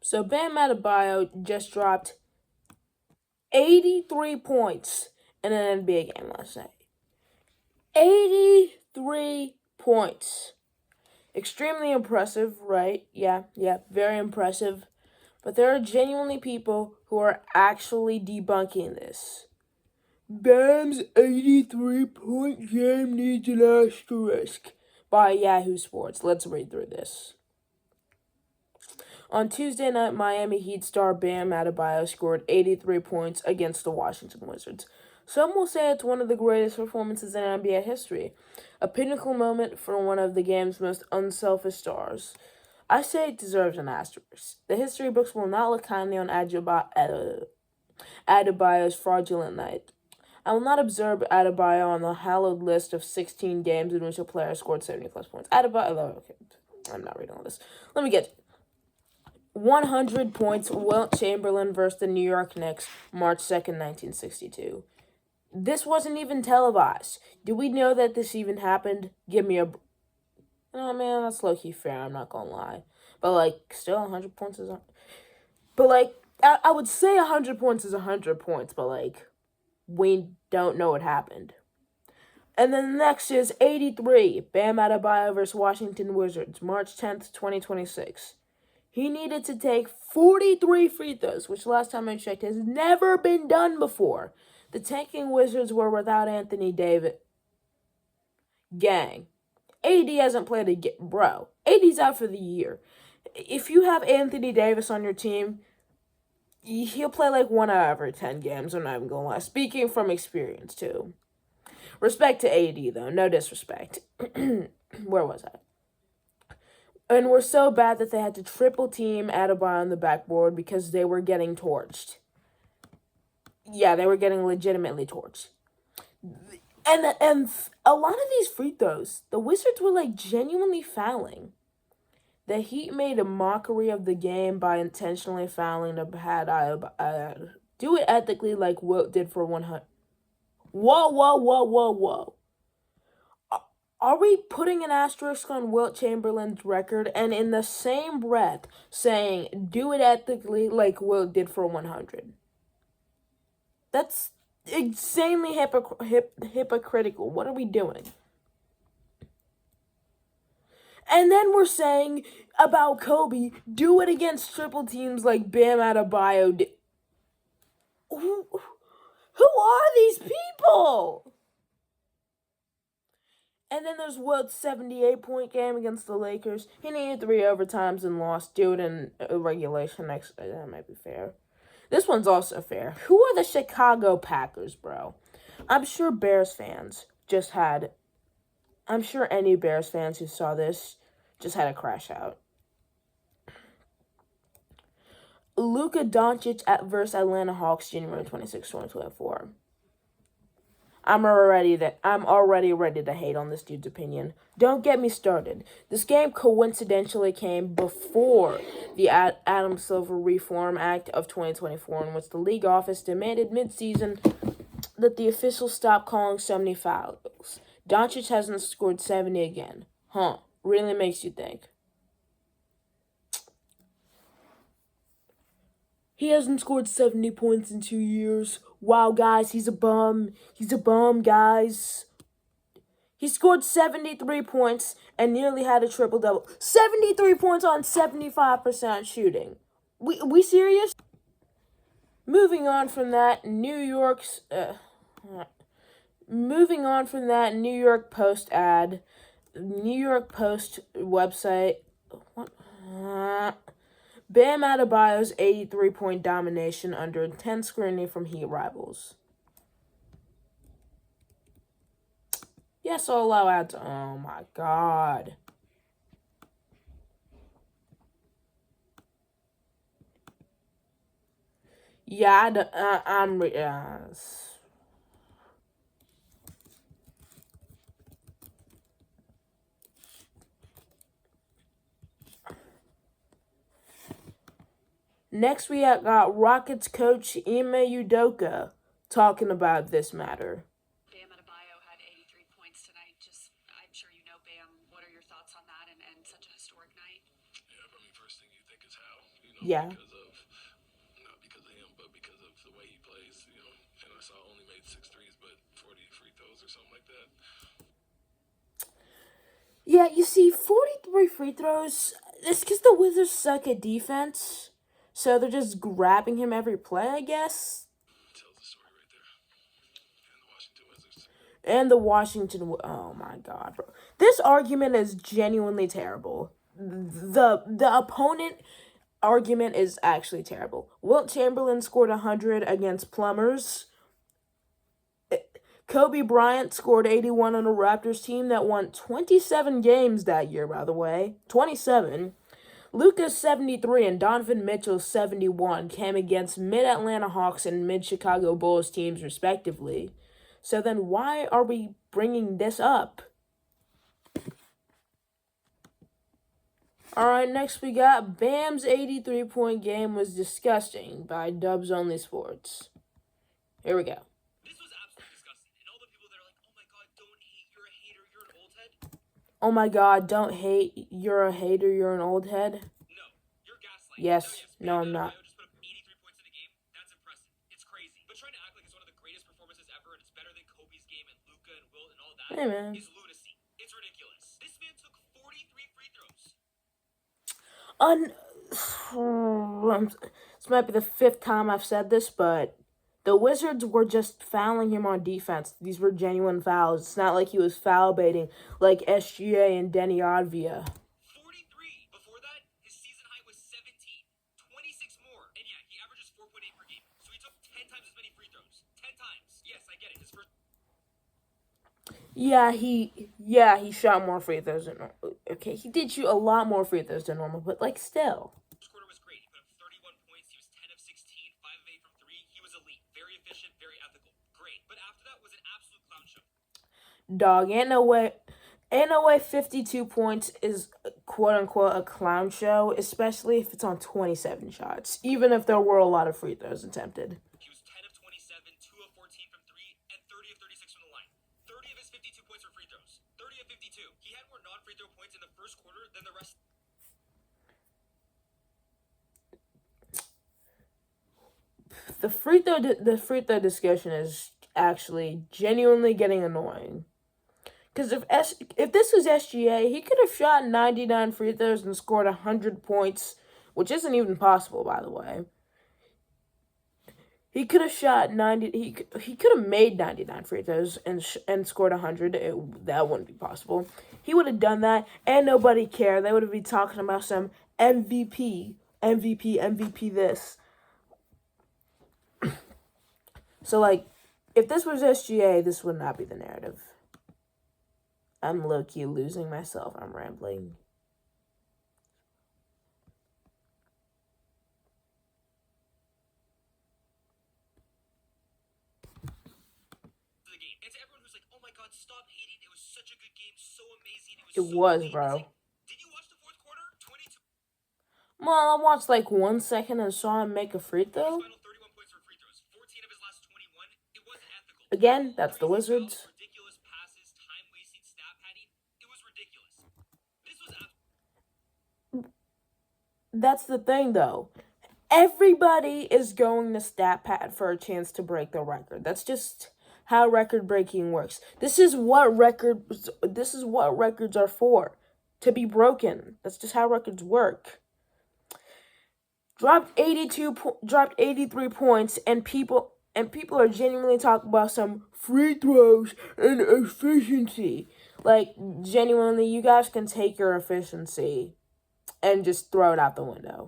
So Bam Adebayo just dropped 83 points in an NBA game last night. 83 points. Extremely impressive, right? Yeah, very impressive. But there are genuinely people who are actually debunking this. Bam's 83-point game needs an asterisk by Yahoo Sports. Let's read through this. On Tuesday night, Miami Heat star Bam Adebayo scored 83 points against the Washington Wizards. Some will say it's one of the greatest performances in NBA history, a pinnacle moment for one of the game's most unselfish stars. I say it deserves an asterisk. The history books will not look kindly on Adebayo's fraudulent night. I will not observe Adebayo on the hallowed list of 16 games in which a player scored 70-plus points. Okay, I'm not reading all this. Let me get 100 points, Wilt Chamberlain versus the New York Knicks, March 2nd, 1962. This wasn't even televised. Do we know that this even happened? Give me a... Oh, man, that's low-key fair, I'm not gonna lie. But, still 100 points is... But, I would say 100 points is 100 points, but, we don't know what happened. And then the next is 83, Bam Adebayo versus Washington Wizards, March 10th, 2026. He needed to take 43 free throws, which last time I checked has never been done before. The tanking Wizards were without Anthony Davis. Gang. AD hasn't played a game. Bro, AD's out for the year. If you have Anthony Davis on your team, he'll play 1 out of every 10 games. I'm not even going to lie. Speaking from experience, too. Respect to AD, though. No disrespect. Where was I? And were so bad that they had to triple team Adebayo on the backboard because they were getting torched. Yeah, they were getting legitimately torched. And a lot of these free throws, the Wizards were genuinely fouling. The Heat made a mockery of the game by intentionally fouling to do it ethically like Wilt did for 100. Whoa. Are we putting an asterisk on Wilt Chamberlain's record and in the same breath saying do it ethically like Wilt did for 100? That's insanely hypocritical. What are we doing? And then we're saying about Kobe, do it against triple teams like Bam Adebayo did. Who are these people? And then there's Wilt's 78-point game against the Lakers. He needed 3 overtimes and lost. Do it in regulation. That might be fair. This one's also fair. Who are the Chicago Packers, bro? I'm sure any Bears fans who saw this just had a crash out. Luka Doncic versus Atlanta Hawks, January 26, 2024. I'm already ready to hate on this dude's opinion. Don't get me started. This game coincidentally came before the Adam Silver Reform Act of 2024, in which the league office demanded mid-season that the officials stop calling 70 fouls. Doncic hasn't scored 70 again. Really makes you think. He hasn't scored 70 points in 2 years. Wow, guys, he's a bum. He's a bum, guys. He scored 73 points and nearly had a triple-double. 73 points on 75% shooting. We serious? Moving on from that, New York Post ad. New York Post website. What? Bam Adebayo's 83-point domination under intense scrutiny from Heat rivals. Yes, I'll allow ads. Oh my god. Yeah, I'm. Next, we got Rockets coach Ime Udoka talking about this matter. Bam Adebayo had 83 points tonight. I'm sure you know Bam. What are your thoughts on that and such a historic night? Yeah, first thing you think is how. Yeah. because of not because of him, but because of the way he plays. And I saw only made 6 threes, but 40 free throws or something like that. Yeah, you see, 43 free throws, it's because the Wizards suck at defense, so they're just grabbing him every play, I guess. Tells the story right there. And the Washington Wizards. And the Washington, oh my god, bro. This argument is genuinely terrible. The opponent argument is actually terrible. Wilt Chamberlain scored 100 against Plumbers. Kobe Bryant scored 81 on a Raptors team that won 27 games that year, by the way. 27. Luka's 73 and Donovan Mitchell's 71 came against mid-Atlanta Hawks and mid-Chicago Bulls teams, respectively. So then why are we bringing this up? Alright, next we got Bam's 83-point game was disgusting by Dubs Only Sports. Here we go. This was absolutely disgusting. And all the people that are like, oh my god, don't hate, you're a hater, you're an old head. Oh my god, don't hate, you're a hater, you're an old head. No, you're gaslighting. Yes, no, I'm Bam not. Adebayo just put up 83 points in a game. That's impressive. It's crazy. But trying to act like it's one of the greatest performances ever and it's better than Kobe's game and Luka and Wilt and all that Hey, man. is lunacy. It's ridiculous. This man took 43 free throws. This might be the 5th time I've said this, but the Wizards were just fouling him on defense. These were genuine fouls. It's not like he was foul baiting like SGA and Denny Advia. 43. Before that, his season high was 17. 26 more. And yeah, he averages 4.8 per game. So he took 10 times as many free throws. 10 times. Yes, I get it. His first... Yeah, he shot more free throws than normal. Okay, he did shoot a lot more free throws than normal, but like still. First quarter was great. He put up 31 points. He was 10 of 16, 5 of 8 from 3. He was elite. Very efficient, very ethical. Great. But after that was an absolute clown show. Dog, ain't no way 52 points is quote unquote a clown show, especially if it's on 27 shots, even if there were a lot of free throws attempted. He was 10 of 27, 2 of 14 from 3, and 30 of 36 from the line. 30 of his 52 points were free throws. 30 of 52. He had more non-free throw points in the first quarter than the rest. The free throw discussion is actually genuinely getting annoying. Because if this was SGA, he could have shot 99 free throws and scored 100 points, which isn't even possible, by the way. He could have shot 90. He could have made 99 free throws and scored 100. That wouldn't be possible. He would have done that, and nobody cared. They would have been talking about some MVP this. So, like, if this was SGA, this would not be the narrative. I'm low-key losing myself. I'm rambling. The game. And to everyone who's like, oh my god, stop hating. It was such a good game. So amazing. It was, bro. Like, did you watch the fourth quarter? 22. Well, I watched like 1 second and saw him make a free throw. His final 31 points were free throws. 14 of his last 21. It wasn't ethical. Again, that's the Wizards. Ridiculous passes, time-wasting stat padding. It was ridiculous. This was That's the thing, though. Everybody is going to stat pad for a chance to break the record. That's just how record breaking works. This is what records are for, to be broken. That's just how records work. Dropped 83 points, and people are genuinely talking about some free throws and efficiency. Like, genuinely, you guys can take your efficiency and just throw it out the window.